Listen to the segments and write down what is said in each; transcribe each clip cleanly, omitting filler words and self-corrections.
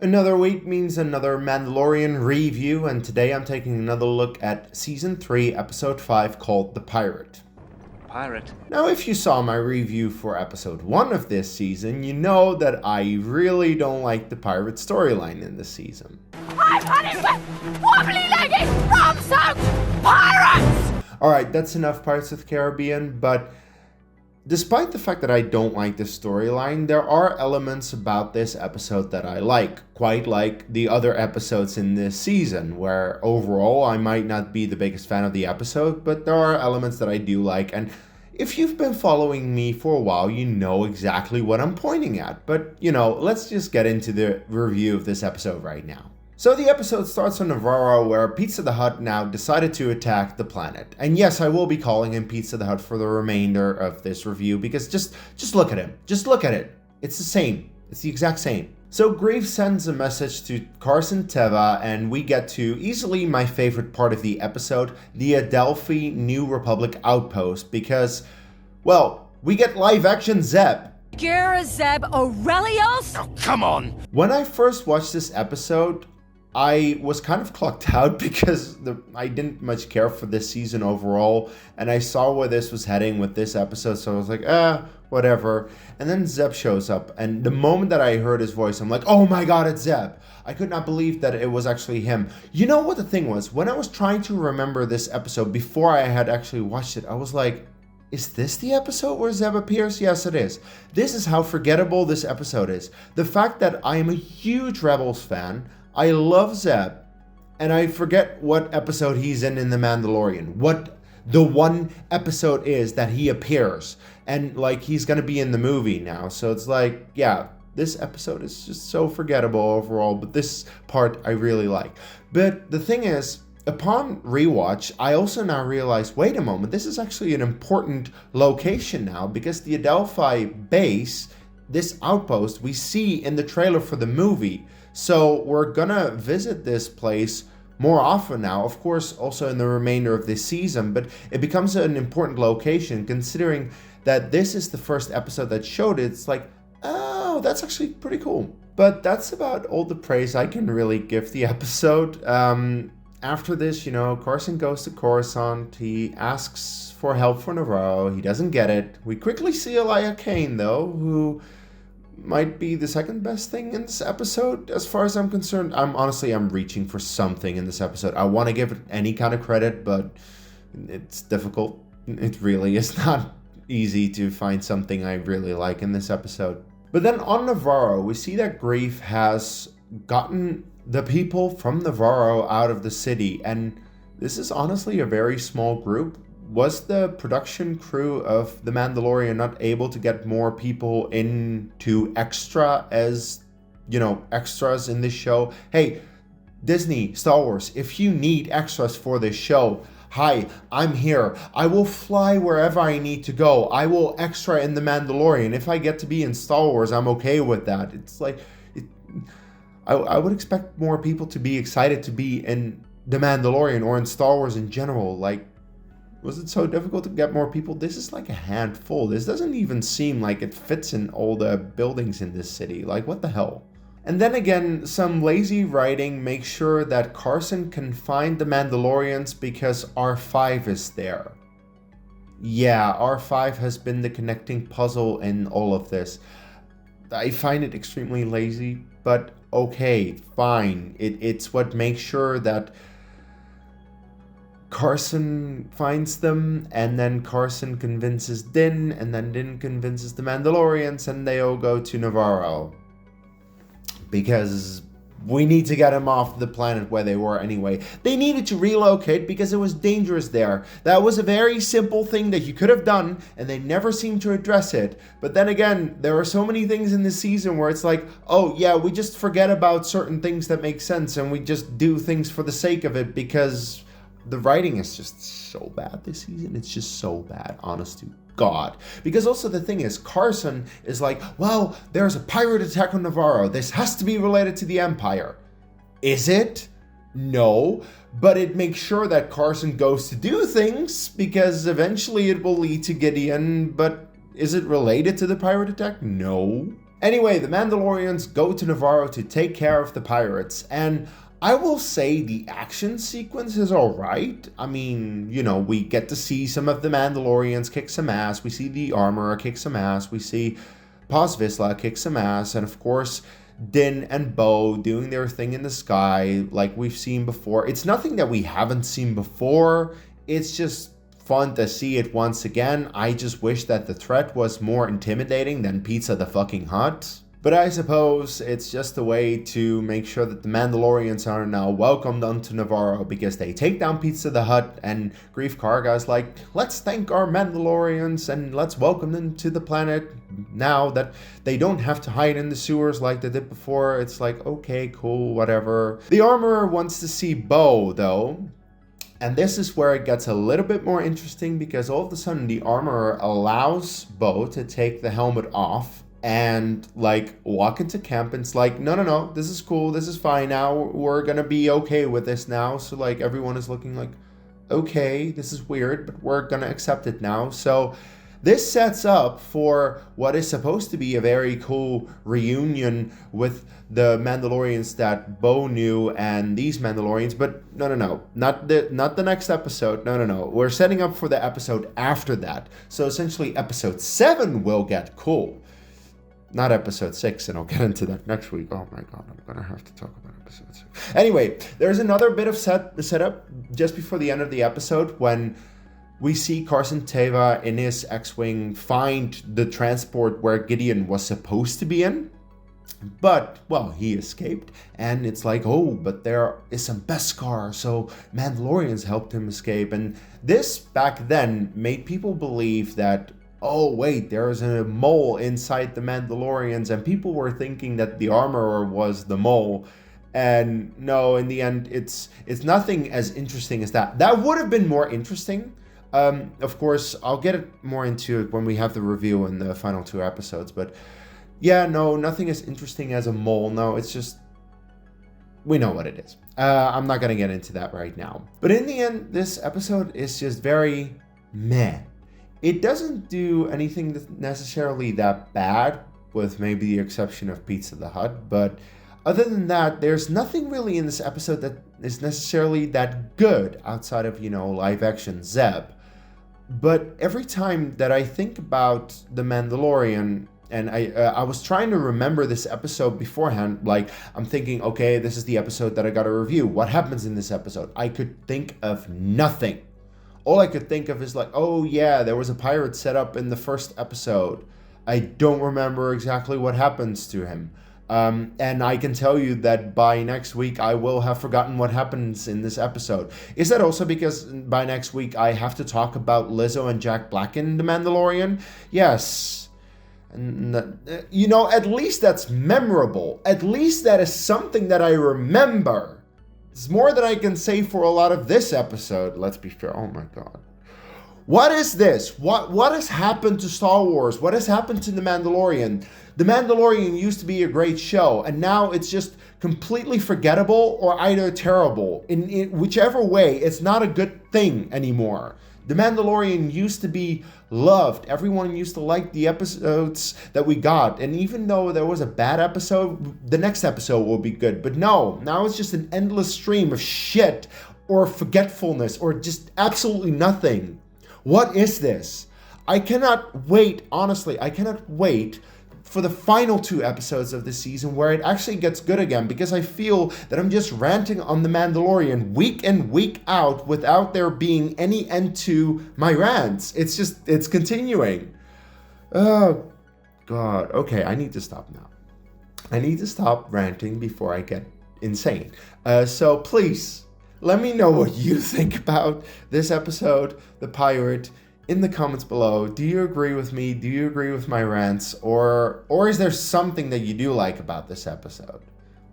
Another week means another Mandalorian review, and today I'm taking another look at Season 3, Episode 5, called The Pirate. Pirate? Now, if you saw my review for Episode 1 of this season, you know that I really don't like the pirate storyline in this season. I'm hunting with wobbly-legged, rum-soaked pirates! Alright, that's enough Pirates of the Caribbean, but despite the fact that I don't like the storyline, there are elements about this episode that I like, quite like the other episodes in this season, where overall I might not be the biggest fan of the episode, but there are elements that I do like, and if you've been following me for a while, you know exactly what I'm pointing at. But, let's just get into the review of this episode right now. So the episode starts on Nevarro, where Pizza the Hut now decided to attack the planet. And yes, I will be calling him Pizza the Hut for the remainder of this review, because just look at him. Just look at it. It's the same. It's the exact same. So Greef sends a message to Carson Teva, and we get to easily my favorite part of the episode, the Adelphi New Republic outpost, because, well, we get live-action Zeb. Gera Zeb Aurelios? Oh, come on! When I first watched this episode, I was kind of clocked out because I didn't much care for this season overall, and I saw where this was heading with this episode, so I was like, whatever. And then Zeb shows up, and the moment that I heard his voice, I'm like, oh my god, it's Zeb. I could not believe that it was actually him. You know what the thing was? When I was trying to remember this episode before I had actually watched it, I was like, is this the episode where Zeb appears? Yes, it is. This is how forgettable this episode is. The fact that I am a huge Rebels fan, I love Zeb, and I forget what episode he's in The Mandalorian. What the one episode is that he appears. And, he's gonna be in the movie now. So it's like, yeah, this episode is just so forgettable overall. But this part I really like. But the thing is, upon rewatch, I also now realize, wait a moment, this is actually an important location now. Because the Adelphi base, this outpost, we see in the trailer for the movie. So we're gonna visit this place more often now, of course also in the remainder of this season, but it becomes an important location considering that this is the first episode that showed it. It's like, oh, that's actually pretty cool. But that's about all the praise I can really give the episode. After this, Carson goes to Coruscant, he asks for help for Nevarro, he doesn't get it. We quickly see Elia Kane though, who might be the second best thing in this episode as far as I'm concerned. I'm reaching for something in this episode. I want to give it any kind of credit, but it's difficult. It really is not easy to find something I really like in this episode. But then on Nevarro, we see that Greef has gotten the people from Nevarro out of the city, and this is honestly a very small group. Was the production crew of The Mandalorian not able to get more people into extras in this show? Hey, Disney, Star Wars, if you need extras for this show, hi, I'm here. I will fly wherever I need to go. I will extra in The Mandalorian. If I get to be in Star Wars, I'm okay with that. It's like, I would expect more people to be excited to be in The Mandalorian or in Star Wars in general. Was it so difficult to get more people? This is like a handful. This doesn't even seem like it fits in all the buildings in this city. What the hell? And then again, some lazy writing makes sure that Carson can find the Mandalorians because R5 is there. Yeah, R5 has been the connecting puzzle in all of this. I find it extremely lazy, but okay, fine. It's what makes sure that Carson finds them, and then Carson convinces Din, and then Din convinces the Mandalorians, and they all go to Nevarro. Because we need to get them off the planet where they were anyway. They needed to relocate because it was dangerous there. That was a very simple thing that you could have done, and they never seemed to address it. But then again, there are so many things in this season where it's like, oh yeah, we just forget about certain things that make sense, and we just do things for the sake of it because the writing is just so bad this season. It's just so bad, honest to God. Because also the thing is, Carson is like, well, there's a pirate attack on Nevarro. This has to be related to the Empire. Is it? No. But it makes sure that Carson goes to do things because eventually it will lead to Gideon. But is it related to the pirate attack? No. Anyway, the Mandalorians go to Nevarro to take care of the pirates, and I will say the action sequence is alright. I mean, you know, we get to see some of the Mandalorians kick some ass, we see the Armorer kick some ass, we see Paz Vizsla kick some ass, and of course, Din and Bo doing their thing in the sky like we've seen before. It's nothing that we haven't seen before, it's just fun to see it once again. I just wish that the threat was more intimidating than Pizza the fucking Hut. But I suppose it's just a way to make sure that the Mandalorians are now welcomed onto Nevarro, because they take down Pizza the Hut and Greef Karga is like, let's thank our Mandalorians and let's welcome them to the planet now that they don't have to hide in the sewers like they did before. It's like, okay, cool, whatever. The Armorer wants to see Bo though. And this is where it gets a little bit more interesting, because all of a sudden the Armorer allows Bo to take the helmet off and like walk into camp, and it's like, no, this is cool, this is fine now, we're gonna be okay with this now. So like everyone is looking like, okay, this is weird, but we're gonna accept it now. So this sets up for what is supposed to be a very cool reunion with the Mandalorians that Bo knew and these Mandalorians, but no, not the next episode. No. We're setting up for the episode after that. So essentially episode 7 will get cool. Not episode 6, and I'll get into that next week. Oh my god, I'm gonna have to talk about episode 6. Anyway, there's another bit of setup just before the end of the episode when we see Carson Teva in his X-Wing find the transport where Gideon was supposed to be in. But, well, he escaped, and it's like, oh, but there is some Beskar, so Mandalorians helped him escape. And this, back then, made people believe that, oh, wait, there's a mole inside the Mandalorians, and people were thinking that the Armorer was the mole. And no, in the end, it's nothing as interesting as that. That would have been more interesting. Of course, I'll get more into it when we have the review in the final 2 episodes, but yeah, no, nothing as interesting as a mole. No, it's just, we know what it is. I'm not going to get into that right now. But in the end, this episode is just very meh. It doesn't do anything that's necessarily that bad, with maybe the exception of Pizza the Hut, but other than that, there's nothing really in this episode that is necessarily that good outside of, you know, live action Zeb. But every time that I think about The Mandalorian, and I was trying to remember this episode beforehand, like I'm thinking, okay, this is the episode that I got to review. What happens in this episode? I could think of nothing. All I could think of is like, oh yeah, there was a pirate set up in the first episode. I don't remember exactly what happens to him. And I can tell you that by next week, I will have forgotten what happens in this episode. Is that also because by next week, I have to talk about Lizzo and Jack Black in The Mandalorian? Yes. And, you know, at least that's memorable. At least that is something that I remember. It's more than I can say for a lot of this episode. Let's be fair. Oh my god. What is this? What has happened to Star Wars? What has happened to The Mandalorian? The Mandalorian used to be a great show, and now it's just completely forgettable or either terrible. In whichever way, it's not a good thing anymore. The Mandalorian used to be loved. Everyone used to like the episodes that we got. And even though there was a bad episode, the next episode will be good. But no, now it's just an endless stream of shit or forgetfulness or just absolutely nothing. What is this? I cannot wait, honestly, I cannot wait for the final 2 episodes of this season where it actually gets good again, because I feel that I'm just ranting on The Mandalorian week in, week out without there being any end to my rants. It's continuing. Oh, God. Okay, I need to stop now. I need to stop ranting before I get insane. So please, let me know what you think about this episode, The Pirate, in the comments below. Do you agree with me? Do you agree with my rants? Or is there something that you do like about this episode?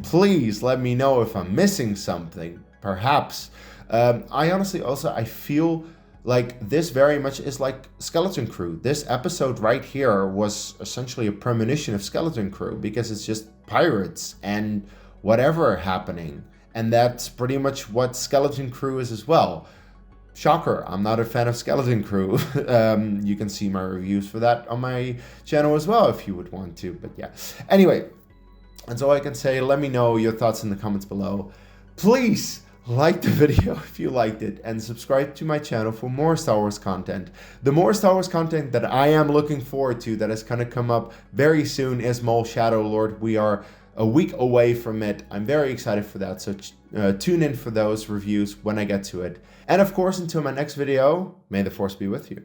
Please let me know if I'm missing something, perhaps. I honestly also, I feel like this very much is like Skeleton Crew. This episode right here was essentially a premonition of Skeleton Crew, because it's just pirates and whatever happening. And that's pretty much what Skeleton Crew is as well. Shocker, I'm not a fan of Skeleton Crew. You can see my reviews for that on my channel as well if you would want to. But yeah, anyway, that's all I can say. Let me know your thoughts in the comments below. Please like the video if you liked it, and subscribe to my channel for more Star Wars content. The more Star Wars content that I am looking forward to that is going to come up very soon is Maul Shadow Lord. We are a week away from it. I'm very excited for that, so tune in for those reviews when I get to it. And of course, until my next video, may the Force be with you.